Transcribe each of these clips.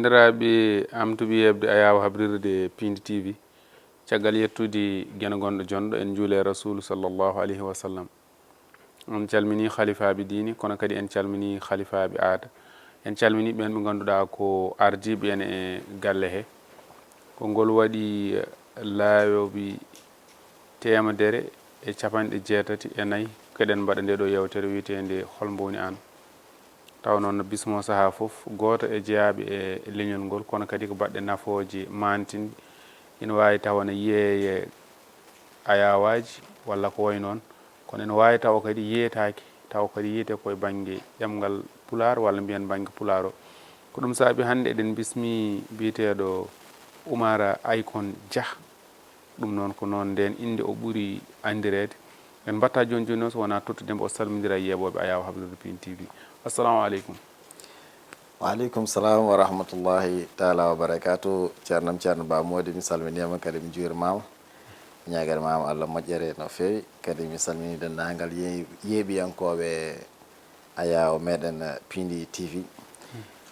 bandiraɓe amtuɓe yebde a yawa habrirde Pindi TV caggal yettude guena gonɗo jonɗo en juule rasulu sallllahu alayhi wa sallam. En calmini khalifaɓe dini kono kadi en calmini khalifaɓe aada, en calmini ɓen ɓe ganduɗa ko ardiɓe en e galle he. Ko ngol waɗi laayoɓe temedere e capanɗe jeetati e nayyi keɗen mbaɗa nde ɗo yewtere wiyetende holmbo woni an. taw noon bismo saaha fof goto e jeeyaɓe e leñol ngol kono kadi ko baɗɗe nafoje mantinde ina wawi taw ne yeeye ayawaji walla ko way noon kono ene wawi taw kadi yeyetake taw kadi yiyete koye banggue ɗemgal pular walla mbiyen banggue pular o. ko ɗum saabi hande eɗen bismi biteɗo Oumar Aykon Dia. ɗum noon ko noon nden inde o ɓuuri andirede. en mbatta joni joni noon so wona tottudemo o salmodira e yeɓoɓe a yawa hablude Pindi TV. assalamu aleykum. waaleykum salam wa rahmatullahi taala wa barakatu. ceerno Ba Mody mi salminima kadi mi juurimama ñaguirmama Allah moƴƴere no fewi kadi mi salmini dendagal yeeɓiyankoɓe a yawa meɗen Pindi TV.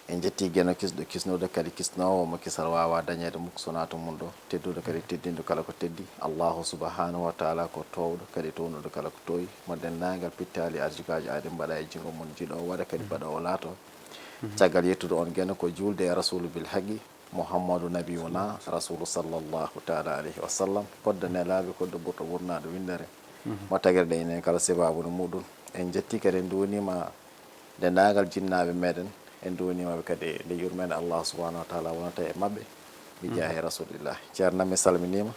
en jetti gueno kisɗo kisnude kadi kisnowo mo kisal wawa dañede mukko sona to mum ɗo teddude kadi teddinde kala ko teddi allahu subhanahu wa taala ko towɗo kadi townude kala ko toyi mo dendagal pittali arjikaji aɗe mbaɗa e jingo mon jiiɗo waɗa kadi mbaɗa o laato caggal yettude on gueno ko julde e rasulu bil haqi mouhammadou nabiuna rasulu sallllahu taala alayhi wa sallam kodde nelaɓe kodde ɓurɗo wurnaɗo windere mo tagirɗe enen kala sababude muɗum. en jetti kadi en duwnima dendagal jinnaɓe meɗen en duwnimaɓe kadi nde yurmede allah subahanahu wa taala wonata e mabɓe mi jaahi rasulillah. ceerno mi salminima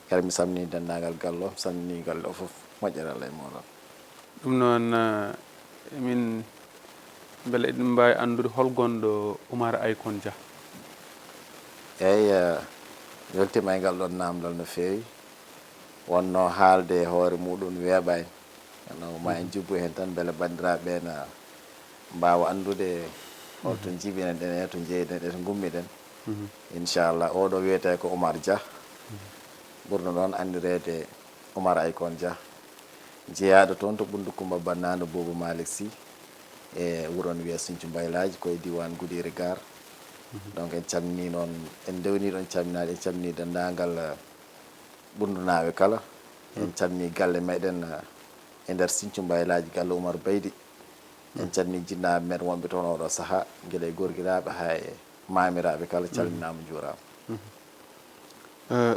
kadi mi salmini dendagal gallo mi salmini galle o foof moƴƴere allah e moɗon. ɗum noon min beele eɗen mbawi andude hol gonɗo Oumar Aykon Dia. eyyi weltima e ngal ɗon namdal no fewi wonno haalde hoore muɗum weeɓani no ma en jubbu hen tan beele bandiraɓe na mbawa andude holto jibinen ɗen e to jeyɗen e to gummiɗen. inchallah oɗo wiyete ko Oumar Dia ɓurno ɗon andirede Oumar Aykon Dia jeeyaɗo toon to ɓundu Coumba Bannano Boubou Malick Sy e wuron wiya Sinthiou Mbaylaji koye diwan Goudiri Gare. donc en calmini noon en dewniɗon calminaɗe en calmini dendagal ɓundunaɓe kala en calmini galle meɗen e nder Sinthiou Mbaylaji galle Oumar Baydi. en calmini jinnaɓe men wonɓe toon oɗo saaha guila e gorguiraɓe ha e mamiraɓe kala calminama juurama.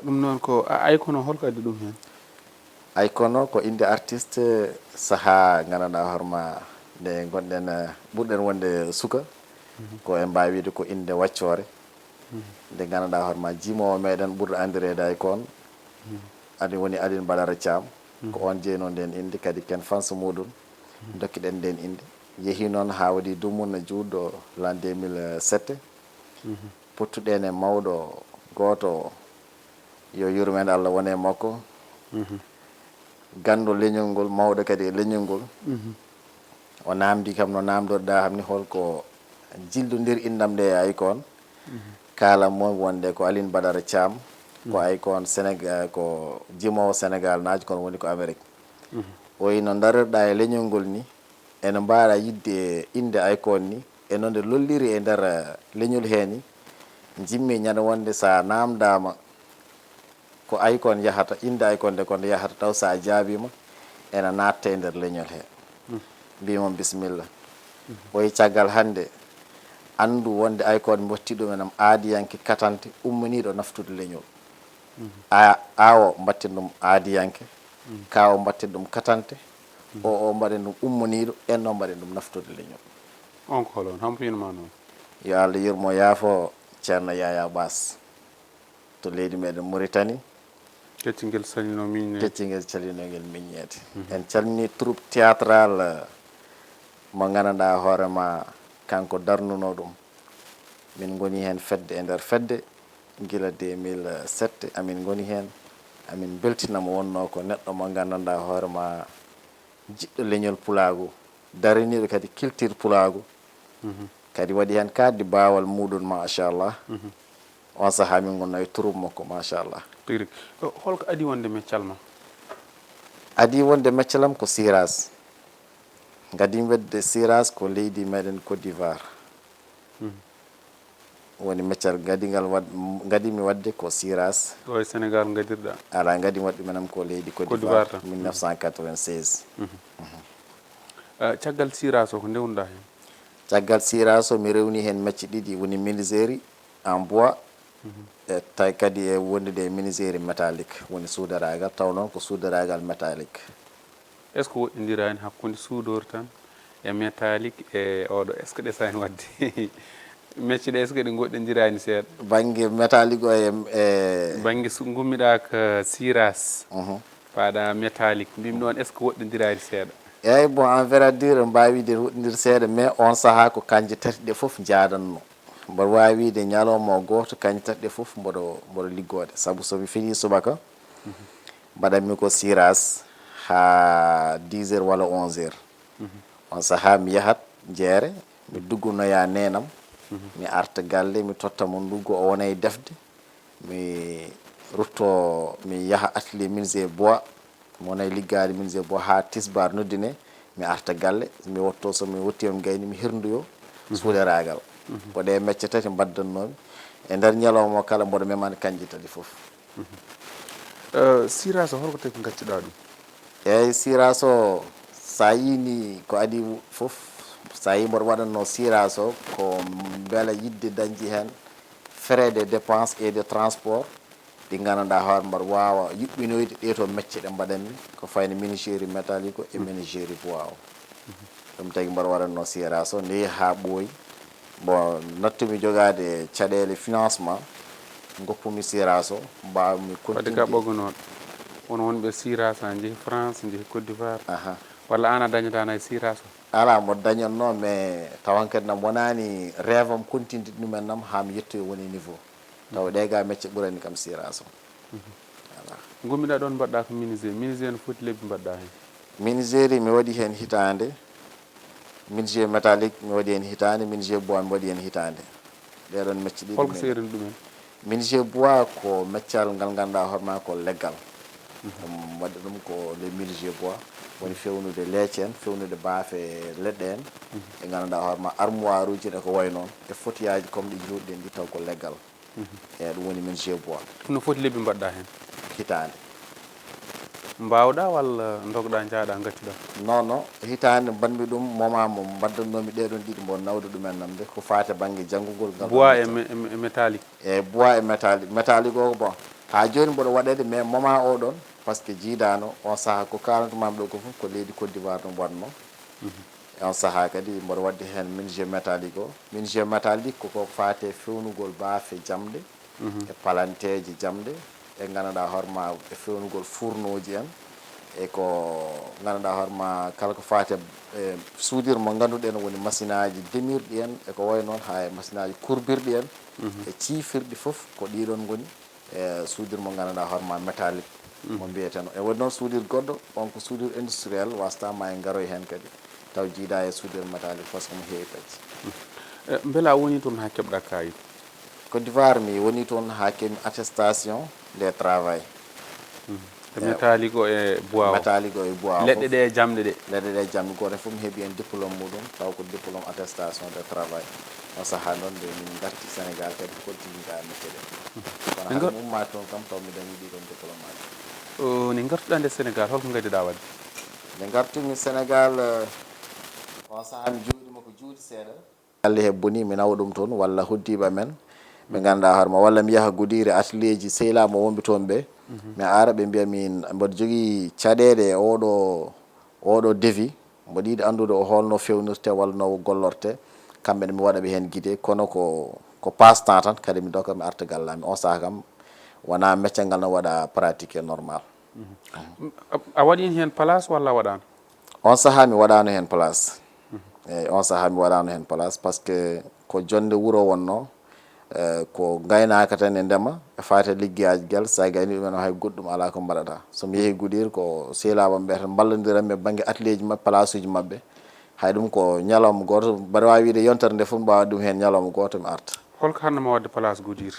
ɗum noon ko Aykono holko addi ɗum hen? Aykono ko inde artiste saaha gandanɗa horma nde gonɗen ɓurɗen wonde suka ko en mbawi wiide ko inde waccore nde gandanɗa horma jimowo meɗen ɓurɗo andirede Aykon adi woni Aline Badara Thiam ko on jeyno nden inde kadi ken fans muɗum dokkiɗen nden inde yeehi noon ha waɗi dumunna juutɗo l'an 2007 pottuɗen e mawɗo goto yo yurmede Allah wone makko ganndo leñol ngol mawɗo kadi e leñol ngol o namdi kam no namdoɗa hamni holko jildodir indam nde e Aykon kalam mo wonde ko Aline Badara Thiam ko Aykon Sénégal ko jimowo Sénégal naaji kono woni ko Amérique. o wi no darirɗa e leñol ngol ni ene mbaɗa yidde inde Aykon ni e noon nde lolliri e nder leñol he ni jimmi ñande wonde sa namdama ko Aykon yahata inde Aykon nde konde yahata taw sa jaabima ene natta e nder leñol he mbimon bisimilla. o wi caggal hande andu wonde Aykon mbattiɗum enam aadiyanke katante ummaniɗo naftude leñol awo mbatten ɗum aadiyanke kawo mbatten ɗum katante o mbaɗen ɗum ummaniɗo en o mbaɗen ɗum naftude leñol. on ko holon hampinma noon? yo Allah yurmo yaafo ceerno Yaya Bass to leydi meɗen Mauritanie. kecciguel salino miññede. kecciguel salinogel miññede. en calmini troupe théâtral mo gandanɗa hoorema kanko darnuno ɗum min goni hen fedde e nder fedde guila 2007 amin goni hen amin beltinamo wonno ko neɗɗo mo gandanɗa hoorema jiɗɗo leñol pulagu dariniɗo kadi culture pulagu kadi waɗi hen kaddi bawal muɗum machallah. on saaha min gonno e troupe makko machallah. tigi holko adi wonde meccal ma? adi wonde meccalam ko siras gadim wedde siras ko leydi meɗen Côte d'Ivoire woni meccal gadingal gadimi wadde ko siras ɗo e Sénégal gadirɗa ala gadimi wadde menam ko leydi Côte d'Ivoire 1996 caggal siras o ko ndewnuɗa hen caggal siras o mi rewni hen mecce ɗiɗi woni menuiserie en bois e tawi kadi e wondude menuiserie métallique woni suudaragal taw noon ko suudaragal métallique. est ce que woɗɗodira hen hakkude suudor tan e métallique e oɗo est ce que ɗesa hen wadde mecce ɗe est ce que ɗe goɗɗodirani seeɗa banggue métallique o e banggue gummiɗa ko siras paɗa métallique mbimi ɗon est ce que woɗɗodirani seeɗa eyyi bon en verdure mbawide woɗɗodir seeɗa mais on saaha ko kanje tati ɗe foof jadanno mboɗo wawi wiide ñalawma o goto kanje tati ɗe foof mboɗo liggode saabu somi fini subaka mbaɗanmi ko siras ha 10 heures walla 11 heures on saaha mi yahat jeere mi duggunoya nenam mi arta galle mi totta mo nduggo o wona e defde mi rutto mi yaha atelier menuisier bois mi wona e liggade menuisier bois ha tisbar noddine mi arta galle mi wotto somi wottima gayni mi hirdoyo suudaragal ko ɗe mecce tati mbaddannomi e nder ñalawma o kala mboɗo memani kanji tati foof siras o holko tawi ko gaccuɗa ɗum eyyi siras o sa yini ko adi foof sa yi mboɗo waɗanno siras o ko beela yidde dañji hen frais de dépense et de transport ɗi gandanɗa hoore mbaɗa wawa yuɓɓinoyde ɗeto mecce ɗe mbaɗanmi ko fayno menuiserie métallique o e menuiserie bois o ɗum tagui mbaɗa waɗanno siras o nde ha ɓooyi bon nattumi jogade caɗele financement goppumi siras o mbawmi wadde ka ɓogonoɗo won wonɓe siras ha jeehi France jeehi Côte d'Ivoire walla an a dañatano e siras o ala mo dañatno mais tawan kadi nam wonani rêve am continue ɗumen nam ha mi yettoyo woni niveau taw ɗega mecce ɓurani kam siras o voilà gummiɗa ɗon mbaɗɗa ko menuisier no foti lebbi mbaɗɗa hen menuiserie mi waɗi hen hitande menuisier métallique mi waɗi hen hitande menuisier bois mi waɗi hen hitande ɗeɗon mecce ɗiɗi holko seerani ɗumen menuisier bois ko meccal ngal ganduɗa hoorema ko leggal ɗum waɗi ɗum ko les menuisier bois woni fewnude leecce en fewnude baafe leɗɗe en e ganduɗa hoorema armoire uji ɗe ko way noon e fotiyaji comme ɗi joɗiɗen ɗi taw ko leggal eyyi ɗum woni menuisier bois ɗum no foti lebbi mbaɗɗa hen hitande mbawɗa walla dogɗa jaaɗa gaccuɗa non non hitande mbanmi ɗum moment mo mbaddannomi ɗeɗon ɗiɗi mbo nawde ɗumen namde ko fate banggue janggugol ngal bois e métallique eyyi bois e métallique métallique o bon ha joni mboɗo waɗede mais moment o ɗon par ce que jiidano on saaha ko kalantumami ɗo ko foof ko leydi Côte d'Ivoire ɗum waɗno e on saaha kadi mboɗo wadde hen menuisier métallique o menuisier métallique koko fate fewnugol baafe jamɗe e palanteje jamɗe e ganduɗa hoorema e fewnugol fourneauji en e ko ganduɗa hoorema kala ko fate e soudure mo ganduɗen woni machine aji demirɗi en e ko way noon ha e machine aji courbirɗi en e ciifirɗi foof ko ɗiɗon goni e soudure mo ganduɗa hoorema métallique mo mbiyeten e woni noon soudure goɗɗo on ko soudure industriel wasatama e garoy hen kadi taw jiida e soudure métallique par ce que mo heewi kadi beela a woni toon ha keɓɗa kayit Côte d'Ivoire mi woni toon ha keɓmi attestation des travail métallique o e bois métallique o e bois leɗɗe ɗe e jamɗe ɗe leɗɗe ɗe jamɗe goto fof mi heeɓi hen diplôme muɗum taw ko diplôme attestation de travail on saaha noon nde min garti Sénégal kadi continue métier ɗe kono haɗum umma toon kam taw mi dañi ɗiɗon diplôme aji ni gartuɗa nde Sénégal holko gaddiɗa wadde nde gartumi Sénégal on saaha mi jooɗima ko juuɗe seeɗa galle he boni mi nawa ɗum toon walla hoddiɓe men ɓe ganduɗa hoorema walla mi yaha Goudiri atelier ji sehlama wonɓe toon ɓe mi ara ɓe mbiya min mboɗo jogui caɗele oɗo devis mboɗo yiiɗi andude o holno fewnirte walla no gollorte kamɓene mi waɗaɓe hen guidé kono ko passe temps tan kadi mi doka mi arta gallami on saaha kam wona meccal ngal no waɗa pratiqué normal a waɗino hen place walla a waɗano on saaha mi waɗano hen place eyyi on saaha mi waɗano hen place par ce que ko jonde wuuro wonno ko gaynaka tan e ndema e fate liggueyaji guel sa gayni ɗumen o hay goɗɗum ala ko mbaɗata somi yeehi Goudiri ko sehlama mbiyata ballodiranmi e banggue atelier ji mabɓe place uji mabɓe hay ɗum ko ñalawma goto mbaɗa wawi wiide yontere nde foof mbawa ɗum hen ñalawma goto mi arta holko hannama wadde place Goudiri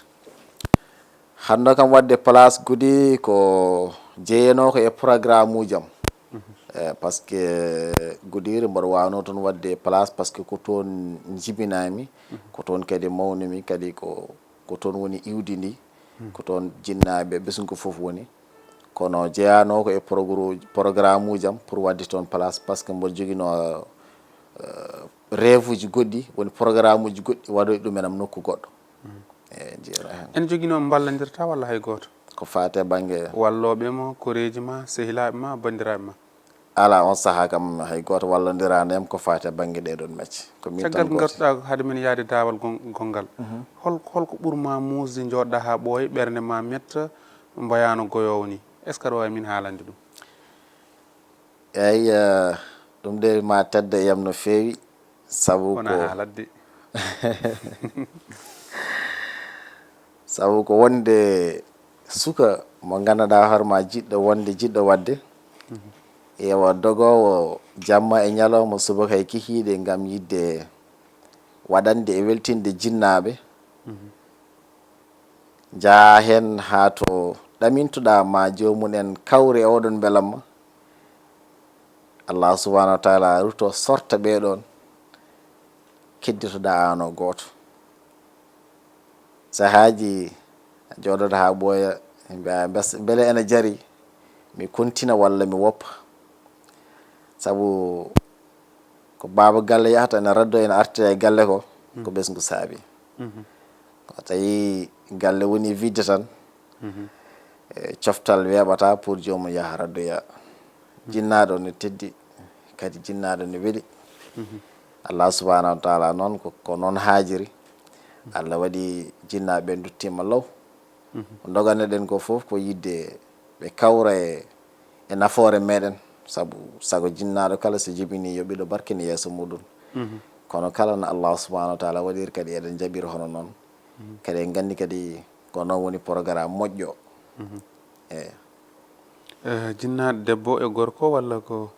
hande kam wadde place Goudiri ko jeeyano ko e programme ujam par ce que Goudiri mboɗo wawno toon wadde place par ce que ko toon jibinami ko toon kadi mawnimi kadi ko toon woni iwdi ndi ko toon jinnaɓe ɓesgu fof woni kono jeeyano ko e programme uji am pour wadde toon place par ce que mboɗo joguino rêve uji goɗɗi woni programme uji goɗɗi waɗoy ɗumen am nokku goɗɗo e jeera hen en joguino ballodirta walla hay goto ko fate banggue walloɓe mo koreji ma sehilaɓe ma bandiraɓe ma ala on saaha kam hay goto wallodirandem ko fate banggue ɗeɗon macce ko min tan caggal gartuɗa haade men yaade dawal gongal holko ɓuurma musde joɗɗa ha ɓooya ɓerde ma metta mbayano goyowo ni est ce que aɗa wawi min haalande ɗum eyyi ɗum de ma tedda e yam no fewi sabu wona haaladde sabu ko wonde suka mo ganduɗa hoorema jiɗɗo wadde ewa dogowo jamma e ñalawma subaka e kikiɗe gam yidde waɗande e weltinde jinnaɓe jaa hen ha to ɗamintuɗa ma jomum en kawre e oɗon belamma Allah subhanahu wa taala ruto sorta ɓeɗon kedditoɗa an o goto sahaji joɗoɗa ha ɓooya mbiya beele ene jaari mi kontina walla mi woppa sabu ko baba galle yahata ene raddo ene artira e galle ko ɓesgu saabi ko tawi galle woni vidde tan coftal weeɓata pour jomum yaha raddoya jinnaɗo ne teddi kadi jinnaɗo ne weeli Allah subhanahu wa taala noon ko noon haajiri Allah waɗi jinnaɓe ɓe duttima law ko doganeɗen ko foof ko yidde ɓe kawra e nafoore meɗen sabu sago jinnaɗo kala so jibini yo ɓiɗo barkini yeeso muɗum kono kala no Allah subhanahu wa taala waɗiri kadi eɗen jaɓiri hono noon kadi en gandi kadi ko noon woni programme moƴƴo jinnaɗo debbo e gorko walla ko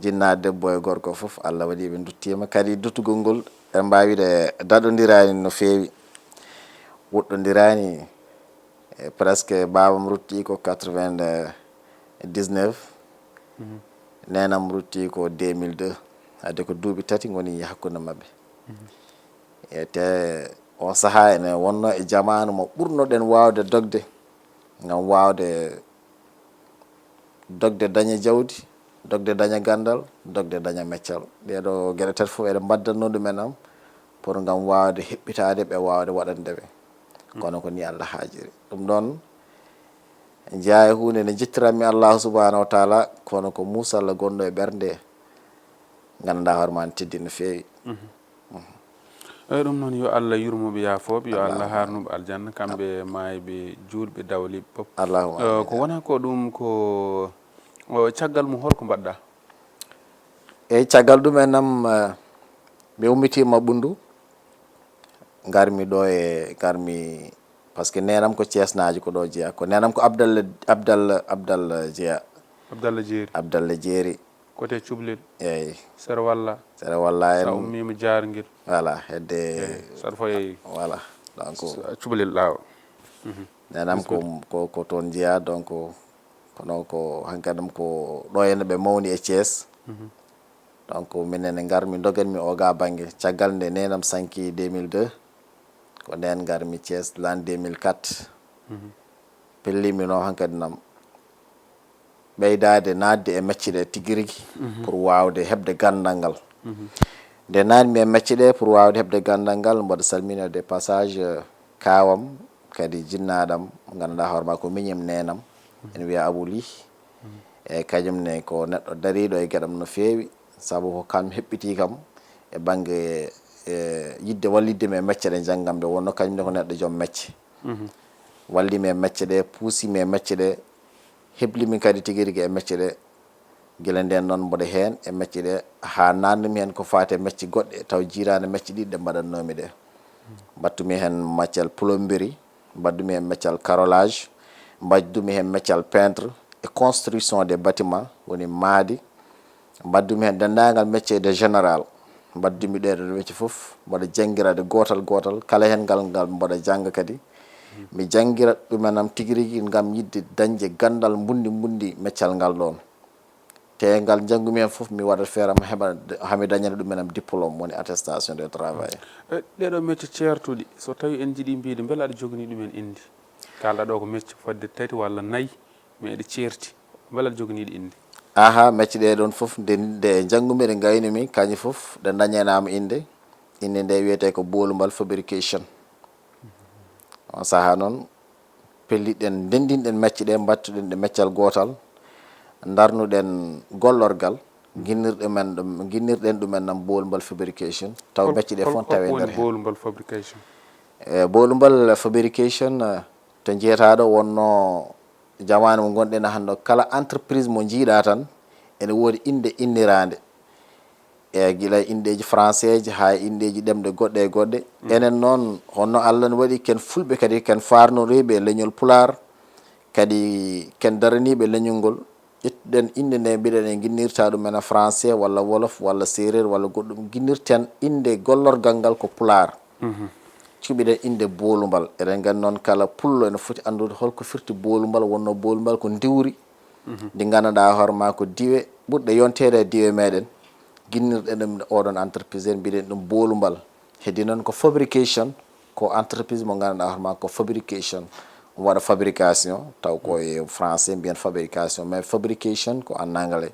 jinnaɗo debbo e gorko foof Allah waɗi ɓe duttima kadi duttugol ngol en mbawide daɗodirani no fewi woɗɗodirani presque babam rutti ko 99 nenam rutti ko 2002 ade ko duuɓi tati goni hakkude mabɓe te on saaha ene wonno e jamanu mo ɓurnoɗen wawde dogde gam wawde dogde daña jawdi dogde daña gandal dogde daña meccal ɗeɗo gueɗe tati foof eɗen baddanno ɗumen am pour gam wawde heɓɓitade ɓe wawde waɗandeɓe kono ko ni Allah haajiri ɗum ɗon jeeya hunde nde jittiranmi Allah subhanahu wa taala kono ko Moussa Allah gonɗo e ɓernde ganduɗa hoorema ne teddi no fewi eyyi ɗum noon yo Allah yurmoɓe yaafoɓe yo Allah harnuɓe aljanna kamɓe mayɓe julɓe dawliɓe pop allahuma ko wona ko ɗum ko caggal mum holko mbaɗɗa eyyi caggal ɗumen nam mi ummitima ɓundu garmi ɗo e garmi par ce que nenam ko Thiesnajo ko ɗo jeeya ko nenam ko Abdallah jeeya Abdallah jeeri côté cuɓlel eyyi sere walla en sa ummima jarguel voilà hedde saɗa faye voilà donc cuɓlel ɗawa nenam ko toon jeeya donc kono ko hankkadam ko ɗo henne ɓe mawni e Thiès donc minen garmi doganmi o ga banggue caggal nde nenam sanki 2002 ko nden garmi Thiès l'an 2004 pellimi no hankkadi nam ɓeydade nadde e mecce ɗe tigui rigui pour wawde hebde gandal ngal nde nanmi e mecce ɗe pour wawde hebde gandal ngal mboɗo salminode passage kawam kadi jinnaɗam ganduɗa hoorema ko miñam nenam ene wiya Abouli eyyi kañumne ko neɗɗo dariɗo e gueɗam no fewi saabu ko kam heɓɓiti kam e banggue yidde walliddemi e mecce ɗe janggam ɗe wonno kañumne ko neɗɗo joom mecce wallimi e mecce ɗe puusimi e mecce ɗe heblimi kadi tigui rigui e mecce ɗe guila nden noon mboɗo hen e mecce ɗe ha nannumi hen ko fate mecce goɗɗe taw jirani mecce ɗiɗi ɗe mbaɗannomi ɗe battumi hen maccal plomberie mbaddumi hen maccal carrelage mbaddumi hen maccal peintre et construction des bâtiments woni maadi mbaddumi hen dendagal métier de général mbaddumi ɗeɗo métier foof mboɗo jangguirade gotal gotal kala hen ngal mboɗo jangga kadi mi jangguirat ɗumenam tigui rigui gam yidde dañde gandal mbundi meccal ngal ɗon te ngal janngumi hen fof mi waɗat feere am heɓa hami dañana ɗumen am diplôme woni attestation de travail. ɗeɗo mecce ceertuɗi so tawi en jiiɗi mbiide beele aɗa jogani ɗumen indi kalɗa ɗo ko mecce fodde 3 walla 4 mais ɗe ceerti beele aɗa joganiɗe indi? Aha, mecce ɗe ɗon fof nde janngumi ɗe gaynimi kañum fof ɗe dañanama inde nde wiyete ko boolumbal fabrication. On sahaa noon pelliɗen ndendinɗen mecce ɗe mbattuɗen ɗe meccal gootal darnuɗen gollorgal guinnirɗen ɗumen nam boolumbal fabrication taw mecce ɗe fof tawe nder hen. boolumbal fabrication? Boolumbal fabrication to jeyataɗo wonno jamanu mo gonɗen hannde kala entreprise mo jiiɗa tan ene woodi inde innirande e gila indeji français ji ha indeji ɗemɗe goɗɗe e goɗɗe. Enen noon honno Allah ne waɗi ken fulɓe kadi ken farnoriɓe e leñol pular kadi ken daraniɓe leñol ngol ƴettuɗen inde nde mbiɗen e guinnirta ɗum ena français walla wolof walla séréer walla goɗɗum guinnirten inde gollorgal ngal ko pular. Cuɓiɗen inde boolumbal. Eɗen gandi noon kala pullo ene foti andude holko firti boolumbal wonno boolumbal ko diwri ndi ganduɗa hoorema ko diwe ɓurɗe yontede e diwe meɗen guinnirɗen ɗum oɗon entreprise en mbiɗen ɗum boolumbal. Heddi noon ko fabrication ko entreprise mo ganduɗa hoorema ko fabrication waɗa fabrication taw koye français mbiyen fabrication mais fabrication ko en anglais.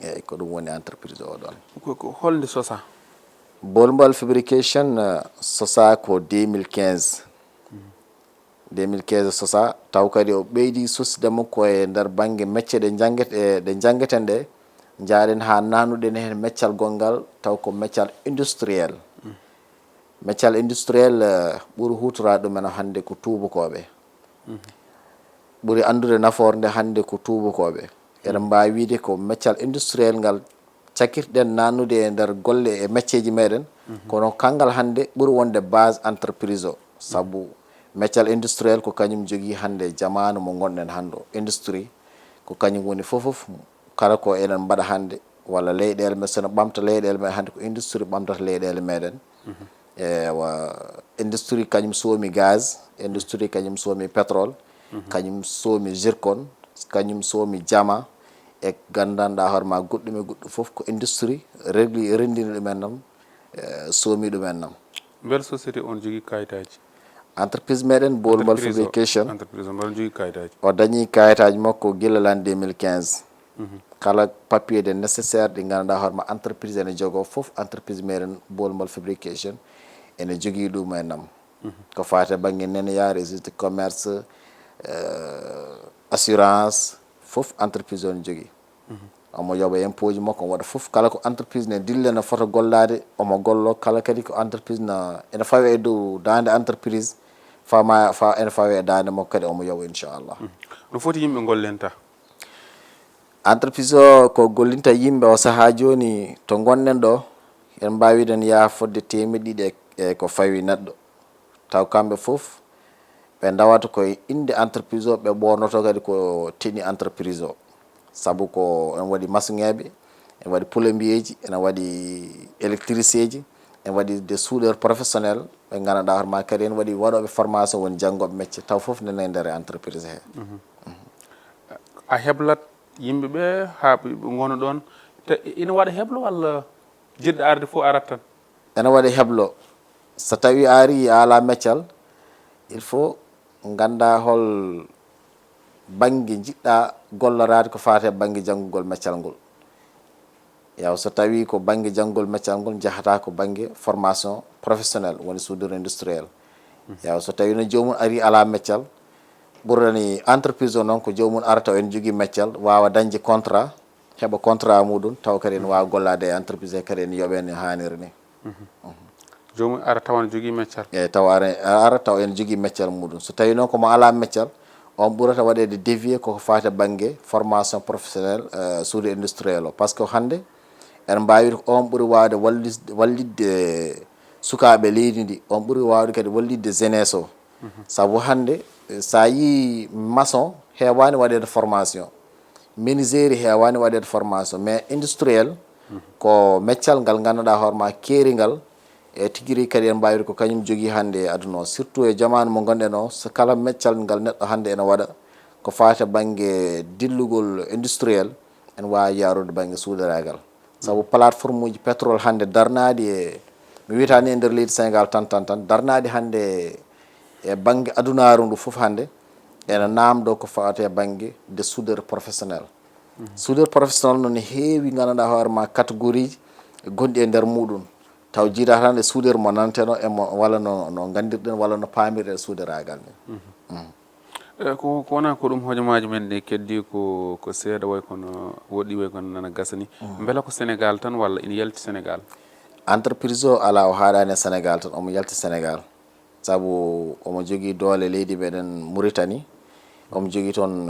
eyyi ko ɗum woni entreprise o ɗon. ko holde sosa? Boolumbal fabrication sosa ko 2015 sosa taw kadi o ɓeydi sosidemo koye nder banggue mecce ɗe janggeten ɗe jaaren ha nanuɗen hen meccal gongal taw ko meccal industriel. Meccal industriel ɓuuri hutorade ɗumen hannde ko tubakoɓe ɓuuri andude nafoore nde hannde ko tubakoɓe. eɗen mbawi wiide ko meccal industriel ngal cakkirɗen nanude e nder golle e mecceji meɗen kono kangal hannde ɓuuri wonde base entreprise o saabu meccal industriel ko kañum jogui hannde jamanu mo gonɗen hannde o industrie ko kañum woni fofof kala ko enen mbaɗa hannde walla leyɗele men sono ɓamta leyɗele men hannde ko industrie ɓamtata leyɗele meɗen. ewa industrie kañum soomi gaz, industrie kañum soomi pétrole, kañum soomi zircon, kañum soomi jama e gandanɗa hoorema goɗɗum e goɗɗum fof ko industrie rendini ɗumen nam soomi ɗumen nam. Bel société on jogui kayitaji? Entreprise meɗen boolumbal fabrication entreprise on mbaɗa jogui kayitaji? o dañi kayitaji makko guila l'an 2015. kala papier de nécessaire ɗi ganduɗa hoorema entreprise ene jogo fof entreprise meɗen boolumbal fabrication ene jogui ɗum e nam ko fate banggue neneya registre commerce assurance fof entreprise o ne jogui. omo yooɓa impôt ji makko omo waɗa fof kala ko entreprise ne dille no fota gollade omo gollo kala kadi ko entreprise ene fawe e dow dande entreprise ene fawe e dande makko kadi omo yooɓa inchallah. no foti yimɓe gollenta? Entreprise o ko gollinta yimɓe o saaha joni to gonɗen ɗo en mbawiden yaa fodde 100 e ko fawi neɗɗo taw kamɓe fof ɓe dawata koye inde entreprise o ɓe ɓornoto kadi ko teni entreprise o saabu ko en waɗi maçonŋeɓe en waɗi plombier ji ene waɗi électricien ji en waɗi des soudeur professionnel ɓe ganduɗa hoorema kadi en waɗi waɗoɓe formation woni janggoɓe métier taw foof nene nder entreprise he. a heblat yimɓeɓe ha ɓe gona ɗon ina waɗa heblo walla jiɗɗo arde fof arat tan? ene waɗa heblo so tawi a ari a ala meccal il faut ganda hol banggue jiɗɗa gollorade ko fate banggue janggugol meccal ngol. yaw so tawi ko banggue janggugol meccal ngol jahata ko banggue formation professionnel woni soudure industriel. yaw so tawi no jomum ari ala meccal ɓurani entreprise o noon ko jomum arata o en jogui meccal wawa dañde contrat heɓa contrat muɗum taw kadi en wawa gollade e entreprise he kadi en yooɓe no hanniri ni. jomum ara taw ne jogui meccal? eyyi taw ara taw en jogui meccal muɗum. so tawi noon komo ala meccal on ɓurata waɗede dévier koko fate banggue formation professionnel soudure industriel o par ce que hande en mbawi on ɓuuri wawde wallidde sukaɓe leydi ndi on ɓuuri wawde kadi wallidde jeunesse o saabu hande sa yi maçon hewani waɗede formation, menuiserie hewani waɗede formation mais industriel ko meccal ngal ganduɗa hoorema keerigal e tigui kadi en mbawir ko kañum jogui hande aduna o surtout e jamanu mo gonɗen o so kala meccal ngal neɗɗo hande ene waɗa ko fate banggue dillugol industriel en wawi yarude banggue suudaragal saabu plateforme uji pétrole hande darnadi mi wiyatani e nder leydi Sénégal tan darnadi hande e banggue adunaru ndu foof hande ene namdo ko fawate banggue de soudeur professionnel soudeur professionnel noon heewi ganduɗa hoorema catégorie ji gonɗi e nder muɗum taw jiida tan e soudeur mo nanteno emo walla no gandirɗen walla no pamirɗen soudaragal ni ko wona ko ɗum hojomaji men ɗi keddi ko seeɗa way kono woɗɗi way kono nana gasani beela ko Sénégal tan walla ina yalti Sénégal entreprise o ala o haɗani e Sénégal tan omo yalti Sénégal saabu omo jogui doole leydi meɗen Mauritanie omo jogui toon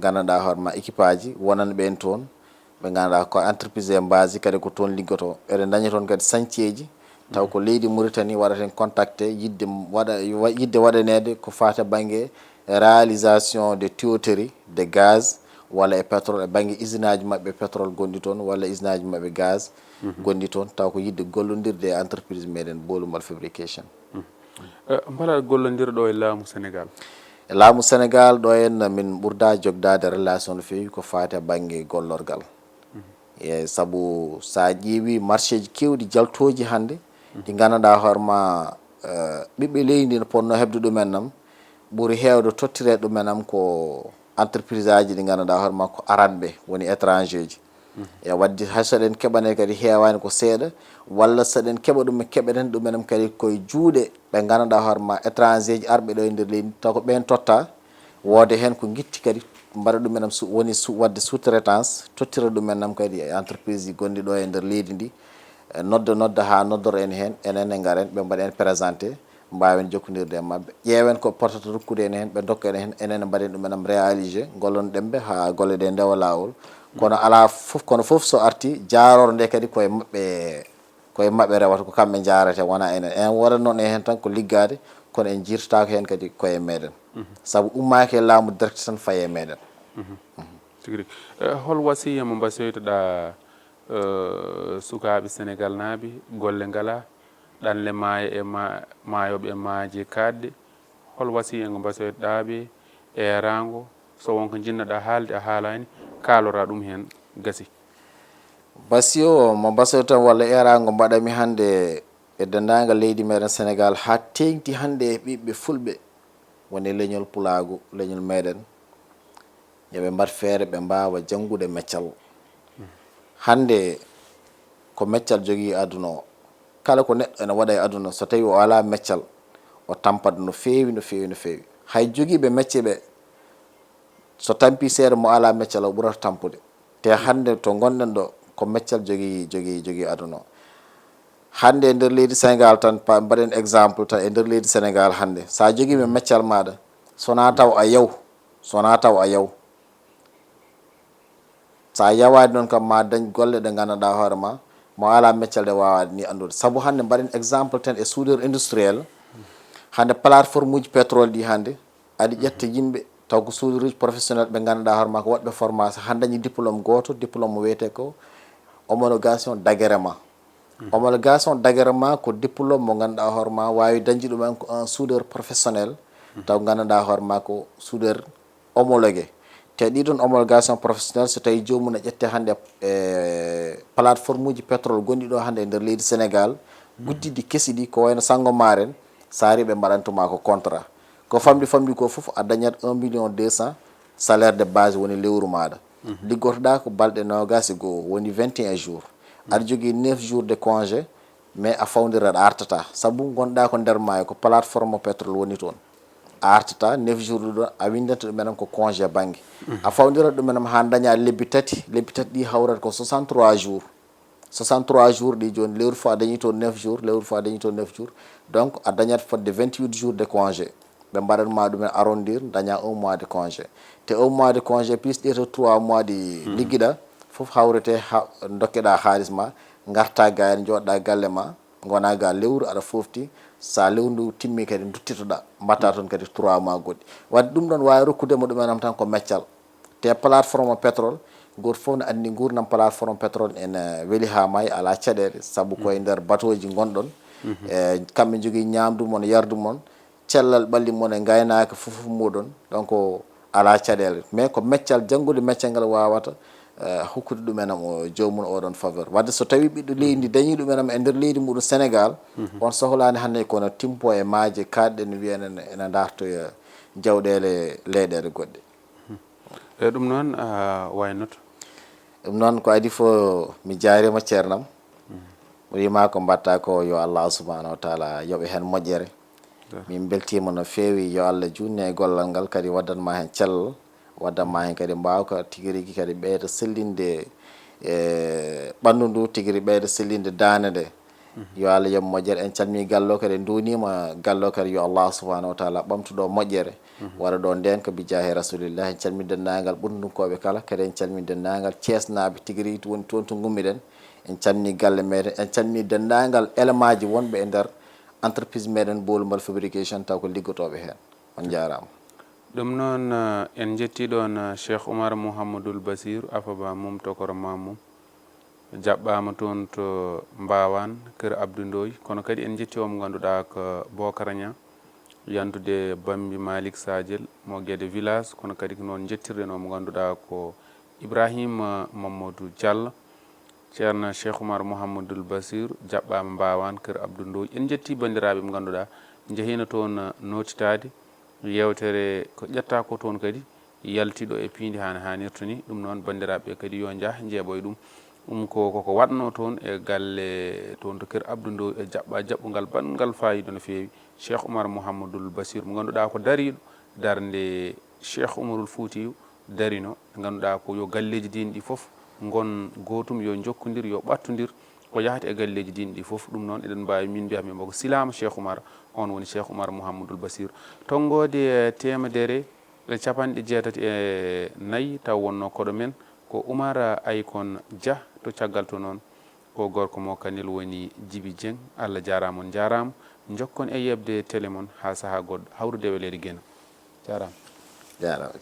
gandanɗa hoorema équipe aji wonani ɓen toon ɓe ganduɗa ko entreprise e base kadi ko toon liggoto eɗen dañi toon kadi chantier ji taw ko leydi Mauritanie waɗaten contacté yidde waɗanede ko fata banggue réalisation de tuyauterie de gaz walla e pétrole e banggue usine aji mabɓe pétrole gonɗi toon walla usine aji mabɓe gaz gonɗi toon taw ko yidde gollodirde e entreprise meɗen Bolumol fabrication mbala gollodirɗo e laamu Sénégal e laamu Sénégal ɗo henna min ɓurda jogdade relation no fewi ko fate banggue gollorgal e saabu sa ƴeewi marché ji kewɗi jaltoji hande ɗi gandanɗa hoorema ɓiɓɓe leydi no ponno hebde ɗumen nam ɓuuri hewde tottire ɗumenam ko entreprise aji ɗi gandanɗa hoorema ko aranɓe woni étranger ji e wadde hay soɗen keɓane kadi hewani ko seeɗa walla soɗen keɓa ɗum keɓeten ɗumenam kadi koye juuɗe ɓe gandanɗa hoorema étranger ji arɓe ɗo e nder leydi taw ko ɓen totta wode hen ko guitti kadi mbaɗa ɗumenam woni wadde sous-traitance tottira ɗumenam kadi e entreprise ji gonɗi ɗo e nder leydi ndi nodda ha noddoro en hen enen e garen ɓe mbaɗa en présenté mbawen jokkodirde e mabɓe ƴeewen ko potata rokkude en hen ɓe dokka en hen enen mbaɗen ɗumenam réalisé gollon ɗemɓe ha golle ɗe ndewa lawol kono ala foof kono foof so arti jarore nde kadi koye mabɓe rewata ko kamɓe jarate wona enen en waɗat noon e hen tan ko liggade kono en jirtako hen kadi koye meɗen saabu ummaki e laamu direct tan faye meɗen tigi hol wasiya mo mbasoytoɗa sukaɓe Sénégal naaɓe golle ngala ɗanle maaya e maayoɓe e maaje kadde hol wasiya ngo mbasoytoɗaɓe e rango so wonko jinnoɗa haalde a haalani kalora ɗum hen gasi basi o mo mbasoyto walla erago mbaɗami hande e dendagal leydi meɗen Sénégal ha tengti hande e ɓiɓɓe fulɓe woni leñol pulago leñol meɗen yoɓe mbat feere ɓe mbawa janngude meccal hande ko meccal jogui aduna o kala ko neɗɗo ene waɗa e aduna so tawi o ala meccal o tampat no fewi hay joguiɓe mecce ɓe so tampi seeɗa mo ala meccal o ɓurata tampude te hande to gonɗen ɗo ko meccal jogui aduna o hande e nder leydi Sénégal tan mbaɗen exemple tan e nder leydi Sénégal hande sa joguima meccal maɗa sona taw a yaw sa yawani noon kam ma dañ golle ɗe gandanɗa hoorema mo ala meccal ɗe wawade ni andude saabu hande mbaɗen exemple tan e soudeur industriel hande plateforme uji pétrole ɗi hande aɗa ƴetta yimɓe taw ko soudeur uji professionnel ɓe gandanɗa hoorema ko waɗɓe formation han dañi diplôme goto diplôme mo wiyete ko homologation d'agrément homologation d'agrément ko diplôme mo ganduɗa hoorema wawi dañde ɗumen ko un soudeur professionnel taw gandanɗa hoorema ko soudeur homologué te ɗiɗon homologation professionnel so tawi jomum ne ƴette hande e plateforme uji pétrole gonɗi ɗo hande e nder leydi Sénégal guddidi kesiɗi ko wayno Sangomar en sa ari ɓe mbaɗantuma ko contrat ko famɗi ko foof a dañat 1 200 000 salaire de base woni lewru maɗa liggotoɗa ko balɗe 21 woni 21 jours aɗa jogui 9 jours de congé mais a fawdirat a artata saabu gonɗa ko nder maayo ko plateforme pétrole woni toon a artata 9 jours ɗuɗo a windanta ɗumenam ko congé banggue a fawdirat ɗumenam ha daña lebbi tati ɗi hawrat ko 63 jours 63 jours ɗi joni lewru fo a dañi toon 9 jours lewru fo a dañi toon 9 jours donc a dañat fodde 28 jours de congé ɓe mbaɗatma ɗumen arrondir daña 1 mois de congé te 1 mois de congé plus ɗeto 3 mois ɗi ligguiɗa foof hawrete dokkeɗa haaliss ma garta gayen joɗɗa galle ma gona ga lewru aɗa fofti sa lewru ndu timmi kadi duttitoɗa mbatta toon kadi 3 mois goɗɗi wadde ɗum ɗon wawi rokkudemo ɗumenam tan ko meccal te plateforme pétrole goto foof ne andi gurdam plateforme pétrole ene weeli ha maayi ala caɗele saabu koye nder bateau ji gonɗon e kamɓe jogui ñamdu mon yardu mon cellal ɓalli mon e gaynaka fofoof muɗon donc ala caɗele mais ko meccal janngude meccal ngal wawata hokkude ɗumenam o jomum oɗon faveur wadde so tawi ɓiɗɗo leydi dañi ɗumenam e nder leydi muɗum Sénégal on sohlani hannde kono timpo e maaje kaɗɗe no wiyen ene dartoya jawɗele leyɗele goɗɗe e ɗum noon waynoto ɗum noon ko adi fo mi jaarima ceernam mi wima ko mbatta ko yo Allah subhanahu wa taala yoɓe hen moƴƴere min beltima no feewi yo Allah junne e gollal ngal kadi waddanma hen cellal waddanma hen kadi mbawka tigui rigui kadi ɓeyda sellinde e ɓandu ndu tigui rigui ɓeyda sellinde dande nde yo Allah yoɓ moƴƴere en calmini gallo kadi dunima gallo kadi yo Allah subhanahu wa taala ɓamtuɗo moƴƴere waɗa ɗo nden ko bijahi rasulillah en calmini dennagal ɓurdunkoɓe kala kadi en calmini dennagal Thiesnaɓe tigui rigui woni toon to gummiɗen en calmini galle meɗen en calmini dendagal élément ji wonɓe e nder entreprise meɗen Bolmal fabrication taw ko liggotoɓe hen on jarama ɗum noon en jetti ɗon Cheikh Oumar Mouhamadoul Bassir Afaba mum tokoro mamum jaɓɓama toon to Mbawan Kër Abdou Ndoy kono kadi en jetti omo ganduɗa ko Bocara Niang yandude Bambi Malick Sadiel mo Guédé village kono kadi ko noon jettirɗen omo ganduɗa ko Ibrahima Mamadou Diallo ceerno Cheikh Oumar Mouhamadoul Bassir jaɓɓama Mbawan Kër Abdou Ndoy en jetti bandiraɓe mo ganduɗa jehino toon notitade yewtere ko ƴetta ko toon kadi yaltiɗo e piindi hane hanirta ni ɗum noon bandiraɓe kadi yo jah jeeɓoy ɗum koko watno toon e galle toon to Kër Abdou Ndoy e jaɓɓa jaɓɓugal bangal fayida no fewi Cheikh Oumar Mouhamadoul Bassir mo ganduɗa ko dariɗo darde Cheikh Oumarul Foutiyou darino ganduɗa ko yo galleji dine ɗi foof gon gotum yo jokkodir yo ɓattodir ko yahata e galleji dine ɗi foof ɗum noon eɗen mbawi min mbiyami mboko silama Cheikh Oumar on woni Cheikh Oumar Mouhamadoul Bassir tonggode temedere e capanɗe jeetati e nayyi taw wonno koɗo men ko Oumar Aykon Dia to caggal to noon ko gorko mo kanel woni Djiby Dieng Allah jarama on jarama jokkon e yebde télé mon ha saaha goɗɗo hawrude welede gueno jarama jarama